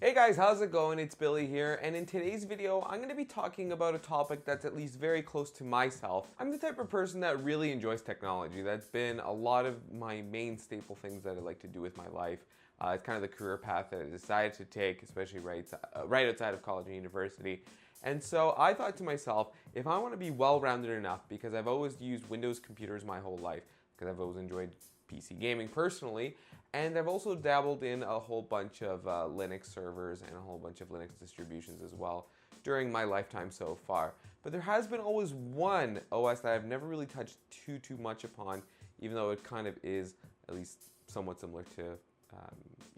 Hey guys, how's it going? It's Billy here, and in today's video, I'm going to be talking about a topic that's at least very close to myself. I'm the type of person that really enjoys technology. That's been a lot of my main staple things that I like to do with my life. It's kind of the career path that I decided to take, especially right outside of college and university. And so I thought to myself, if I want to be well-rounded enough, because I've always used Windows computers my whole life, because I've always enjoyed PC gaming personally, and I've also dabbled in a whole bunch of Linux servers and a whole bunch of Linux distributions as well during my lifetime so far. But there has been always one OS that I've never really touched too much upon, even though it kind of is at least somewhat similar to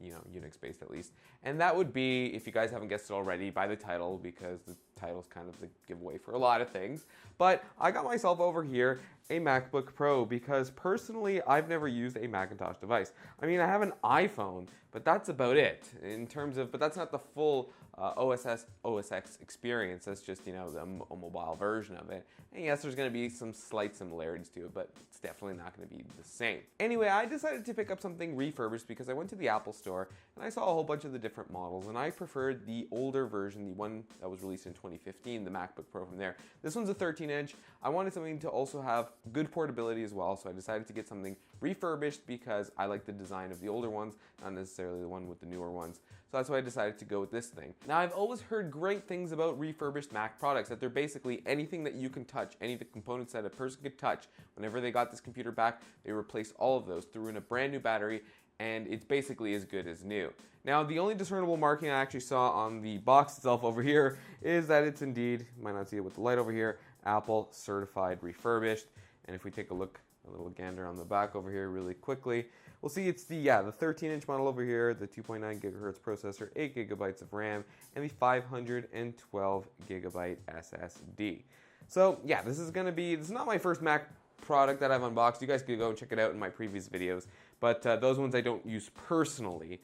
Unix-based at least. And that would be, if you guys haven't guessed it already by the title, because the title's kind of the giveaway for a lot of things. But I got myself over here a MacBook Pro because personally I've never used a Macintosh device. I mean, I have an iPhone, but that's about it in terms of, but that's not the full OS X experience. That's just, a mobile version of it. And yes, there's going to be some slight similarities to it, but it's definitely not going to be the same. Anyway, I decided to pick up something refurbished because I went to the Apple store and I saw a whole bunch of the different models, and I preferred the older version, the one that was released in 2015, the MacBook Pro from there. This one's a 13-inch. I wanted something to also have good portability as well, so I decided to get something refurbished because I like the design of the older ones, not necessarily the one with the newer ones. So that's why I decided to go with this thing. Now, I've always heard great things about refurbished Mac products, that they're basically anything that you can touch, any of the components that a person could touch. Whenever they got this computer back, they replaced all of those, threw in a brand new battery, and it's basically as good as new. Now, the only discernible marking I actually saw on the box itself over here is that it's indeed, you might not see it with the light over here, Apple certified refurbished. And if we take a look, a little gander on the back over here really quickly, we'll see it's the 13-inch model over here, the 2.9 gigahertz processor, 8 gigabytes of RAM, and the 512 gigabyte SSD. So yeah, this is not my first Mac product that I've unboxed. You guys could go and check it out in my previous videos, but those ones I don't use personally.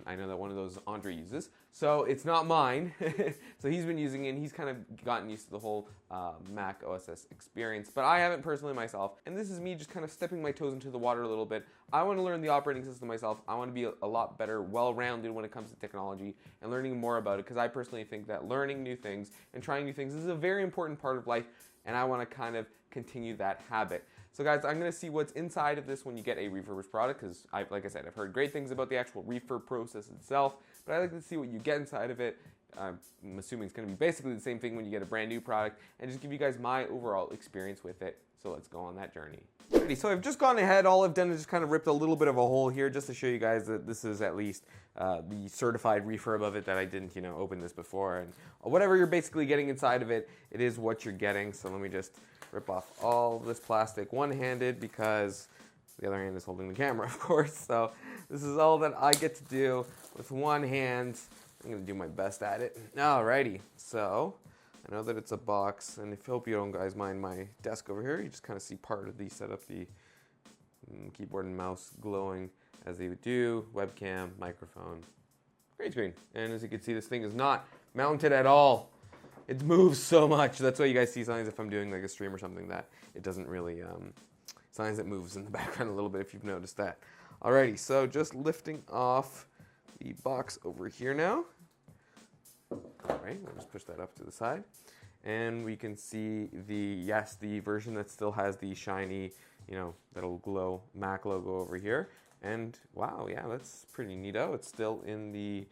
I know that one of those Andre uses, so it's not mine. So he's been using it, and he's kind of gotten used to the whole Mac OS experience, but I haven't personally myself, and this is me just kind of stepping my toes into the water a little bit. I want to learn the operating system myself. I want to be a lot better, well-rounded when it comes to technology and learning more about it, because I personally think that learning new things and trying new things is a very important part of life, and I want to kind of continue that habit. So guys, I'm going to see what's inside of this when you get a refurbished product, because like I said, I've heard great things about the actual refurb process itself, but I like to see what you get inside of it. I'm assuming it's going to be basically the same thing when you get a brand new product, and just give you guys my overall experience with it. So let's go on that journey. Alrighty, so I've just gone ahead, all I've done is just kind of ripped a little bit of a hole here just to show you guys that this is at least the certified refurb of it, that I didn't, open this before. And whatever you're basically getting inside of it, it is what you're getting. So let me just rip off all this plastic one-handed, because the other hand is holding the camera, of course. So this is all that I get to do with one hand. I'm going to do my best at it. Alrighty, so I know that it's a box, and I hope you don't guys mind my desk over here. You just kind of see part of the setup, the keyboard and mouse glowing as they would do, webcam, microphone, green screen. And as you can see, this thing is not mounted at all. It moves so much. That's why you guys see signs if I'm doing like a stream or something, that it doesn't really, signs that moves in the background a little bit, if you've noticed that. Alrighty, so just lifting off the box over here now. Alright, we'll just push that up to the side. And we can see the version that still has the shiny, that'll glow Mac logo over here. And wow, yeah, that's pretty neato. It's still in the,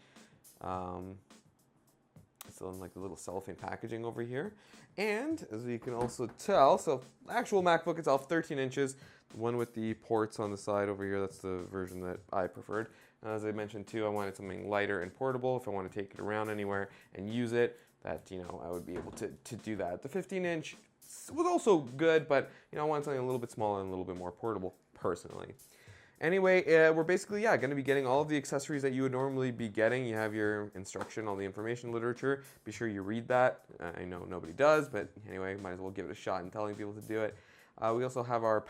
like the little cellophane packaging over here. And as you can also tell, so actual MacBook itself, 13 inches, the one with the ports on the side over here, that's the version that I preferred. As I mentioned too, I wanted something lighter and portable if I want to take it around anywhere and use it, that, I would be able to do that. The 15-inch was also good, but, I wanted something a little bit smaller and a little bit more portable, personally. Anyway, we're basically, going to be getting all of the accessories that you would normally be getting. You have your instruction, all the information literature. Be sure you read that. I know nobody does, but anyway, might as well give it a shot in telling people to do it. We also have our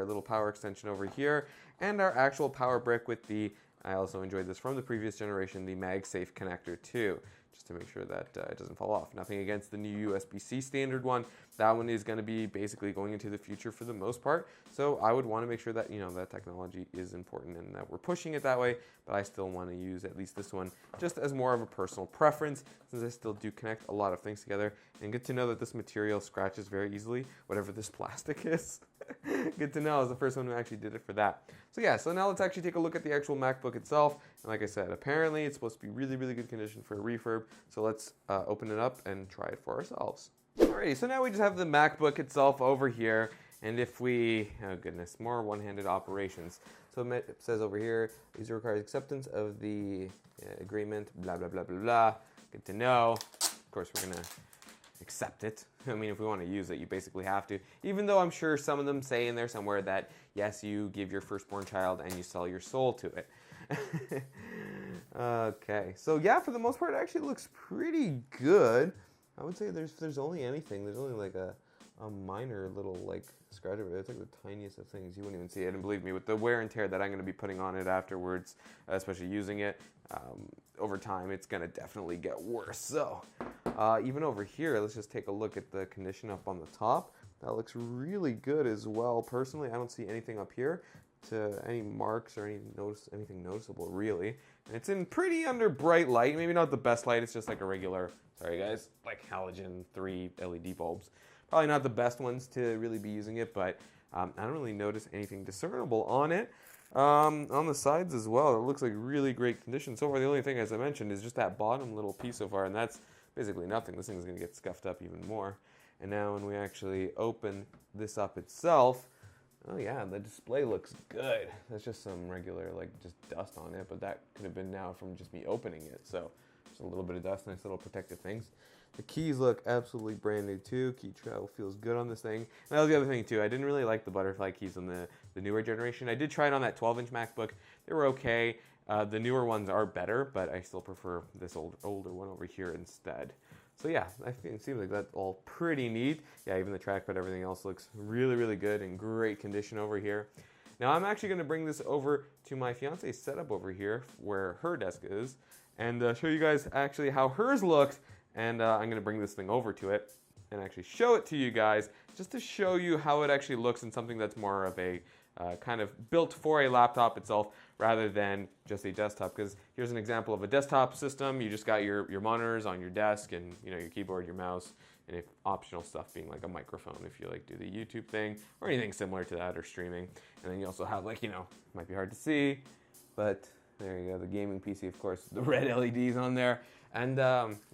little power extension over here, and our actual power brick with the, I also enjoyed this from the previous generation, the MagSafe connector too. just to make sure that it doesn't fall off. Nothing against the new USB-C standard one. That one is going to be basically going into the future for the most part. So I would want to make sure that, that technology is important and that we're pushing it that way. But I still want to use at least this one just as more of a personal preference, since I still do connect a lot of things together. And good to know that this material scratches very easily, whatever this plastic is. Good to know. I was the first one who actually did it for that. So yeah, so now let's actually take a look at the actual MacBook itself. And like I said, apparently it's supposed to be really, really good condition for a refurb. So let's open it up and try it for ourselves. Alrighty, so now we just have the MacBook itself over here. And if we, oh goodness, more one-handed operations. So it says over here, user requires acceptance of the agreement, blah, blah, blah, blah, blah. Good to know. Of course, we're going to accept it. I mean, if we want to use it, you basically have to. Even though I'm sure some of them say in there somewhere that, yes, you give your firstborn child and you sell your soul to it. Okay, so yeah, for the most part, it actually looks pretty good. I would say there's only anything. There's only like a minor little like scratch over it. It's like the tiniest of things. You wouldn't even see it. And believe me, with the wear and tear that I'm going to be putting on it afterwards, especially using it, over time, it's going to definitely get worse. So even over here, let's just take a look at the condition up on the top. That looks really good as well. Personally, I don't see anything up here to any marks or anything noticeable really. And it's in pretty under bright light. Maybe not the best light. It's just like a regular, sorry guys, like halogen 3 LED bulbs. Probably not the best ones to really be using it, but I don't really notice anything discernible on it. On the sides as well, it looks like really great condition. So far, the only thing, as I mentioned, is just that bottom little piece so far, and that's basically nothing. This thing is going to get scuffed up even more. And now when we actually open this up itself, oh yeah, the display looks good. That's just some regular, like, just dust on it, but that could have been now from just me opening it. So just a little bit of dust, nice little protective things. The keys look absolutely brand new too. Key travel feels good on this thing. And that was the other thing too. I didn't really like the butterfly keys on the newer generation. I did try it on that 12-inch MacBook. They were okay. The newer ones are better, but I still prefer this older one over here instead. So yeah, it seems like that's all pretty neat. Yeah, even the trackpad, everything else looks really, really good and great condition over here. Now I'm actually going to bring this over to my fiance's setup over here where her desk is and show you guys actually how hers looks. And I'm going to bring this thing over to it and actually show it to you guys just to show you how it actually looks in something that's more of a kind of built for a laptop itself rather than just a desktop. Because here's an example of a desktop system. You just got your monitors on your desk and your keyboard, your mouse, and if optional stuff being like a microphone if you like do the YouTube thing or anything similar to that or streaming. And then you also have like, might be hard to see, but there you go, the gaming PC, of course, the red LEDs on there, and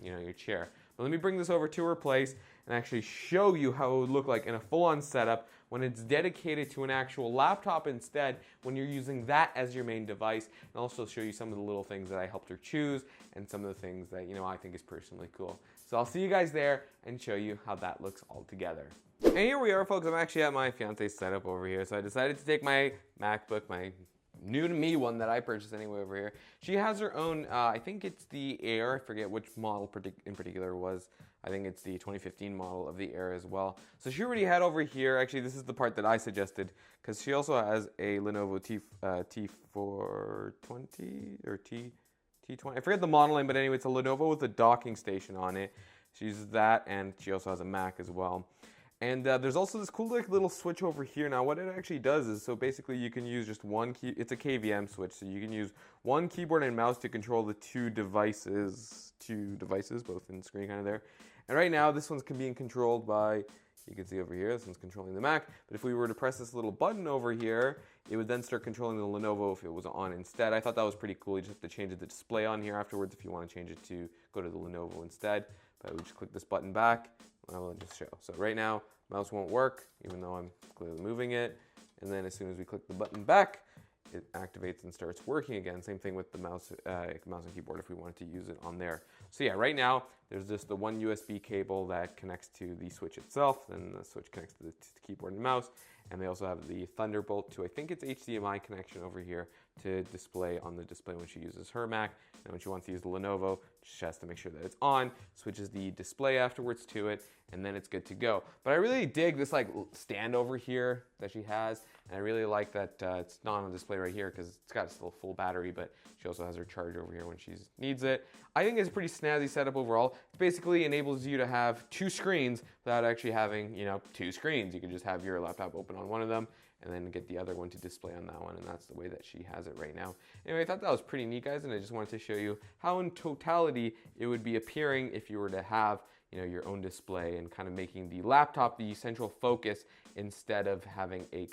your chair. But let me bring this over to her place and actually show you how it would look like in a full-on setup when it's dedicated to an actual laptop instead, when you're using that as your main device, and also show you some of the little things that I helped her choose and some of the things that I think is personally cool. So I'll see you guys there and show you how that looks all together. And here we are, folks. I'm actually at my fiance's setup over here, so I decided to take my MacBook, my new to me one that I purchased anyway over here. She has her own, I think it's the Air, I forget which model in particular it was. I think it's the 2015 model of the Air as well. So she already had over here, actually this is the part that I suggested, because she also has a Lenovo T420 or T20, I forget the model name, but anyway, it's a Lenovo with a docking station on it. She uses that, and she also has a Mac as well. And there's also this cool little switch over here. Now what it actually does is, so basically you can use just one key, it's a KVM switch, so you can use one keyboard and mouse to control the two devices, both in the screen kind of there. And right now this one's being controlled by, you can see over here, this one's controlling the Mac, but if we were to press this little button over here, it would then start controlling the Lenovo if it was on instead. I thought that was pretty cool. You just have to change the display on here afterwards if you want to change it to go to the Lenovo instead. But we just click this button back, and I will just show. So right now, mouse won't work, even though I'm clearly moving it. And then as soon as we click the button back, it activates and starts working again. Same thing with the mouse and keyboard if we wanted to use it on there. So yeah, right now, there's just the one USB cable that connects to the switch itself, then the switch connects to the keyboard and mouse, and they also have the Thunderbolt to, I think it's HDMI connection over here to display on the display when she uses her Mac. And when she wants to use the Lenovo, she has to make sure that it's on, switches the display afterwards to it, and then it's good to go. But I really dig this like stand over here that she has, and I really like that it's not on display right here because it's got still full battery, but she also has her charge over here when she needs it. I think it's a pretty snazzy setup overall. It basically enables you to have 2 screens without actually having, you know, 2 screens. You can just have your laptop open on one of them and then get the other one to display on that one, and that's the way that she has it right now. Anyway, I thought that was pretty neat, guys, and I just wanted to show you how in totality it would be appearing if you were to have, you know, your own display and kind of making the laptop the central focus instead of having a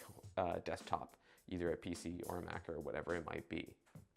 desktop, either a PC or a Mac or whatever it might be.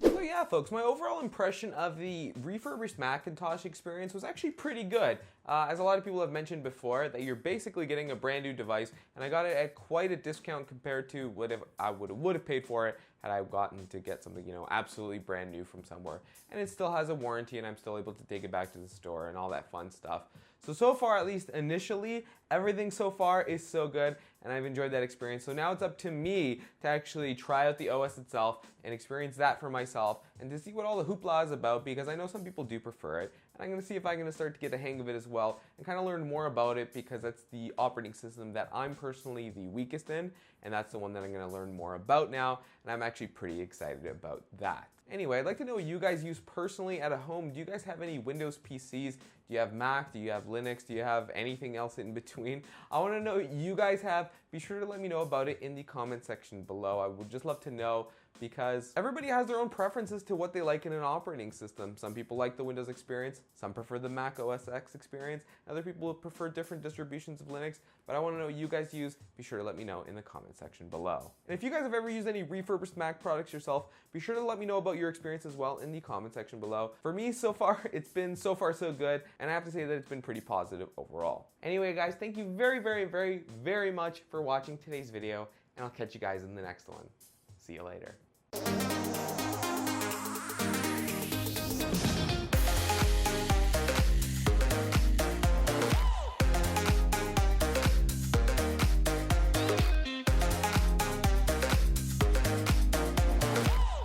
So yeah, folks, my overall impression of the refurbished Macintosh experience was actually pretty good. As a lot of people have mentioned before, that you're basically getting a brand new device, and I got it at quite a discount compared to what I would have paid for it had I gotten to get something, you know, absolutely brand new from somewhere. And it still has a warranty, and I'm still able to take it back to the store and all that fun stuff. So far, at least initially, everything so far is so good, and I've enjoyed that experience. So now it's up to me to actually try out the OS itself and experience that for myself and to see what all the hoopla is about, because I know some people do prefer it. And I'm going to see if I'm going to start to get the hang of it as well and kind of learn more about it, because that's the operating system that I'm personally the weakest in, and that's the one that I'm going to learn more about now, and I'm actually pretty excited about that. Anyway, I'd like to know what you guys use personally at home. Do you guys have any Windows PCs? Do you have Mac? Do you have Linux? Do you have anything else in between? I want to know what you guys have. Be sure to let me know about it in the comment section below. I would just love to know, because everybody has their own preferences to what they like in an operating system. Some people like the Windows experience, some prefer the Mac OS X experience, other people prefer different distributions of Linux, but I want to know what you guys use. Be sure to let me know in the comment section below. And if you guys have ever used any refurbished Mac products yourself, be sure to let me know about your experience as well in the comment section below. For me, so far, it's been so far so good, and I have to say that it's been pretty positive overall. Anyway, guys, thank you very, very, very, very much for watching today's video, and I'll catch you guys in the next one. See you later.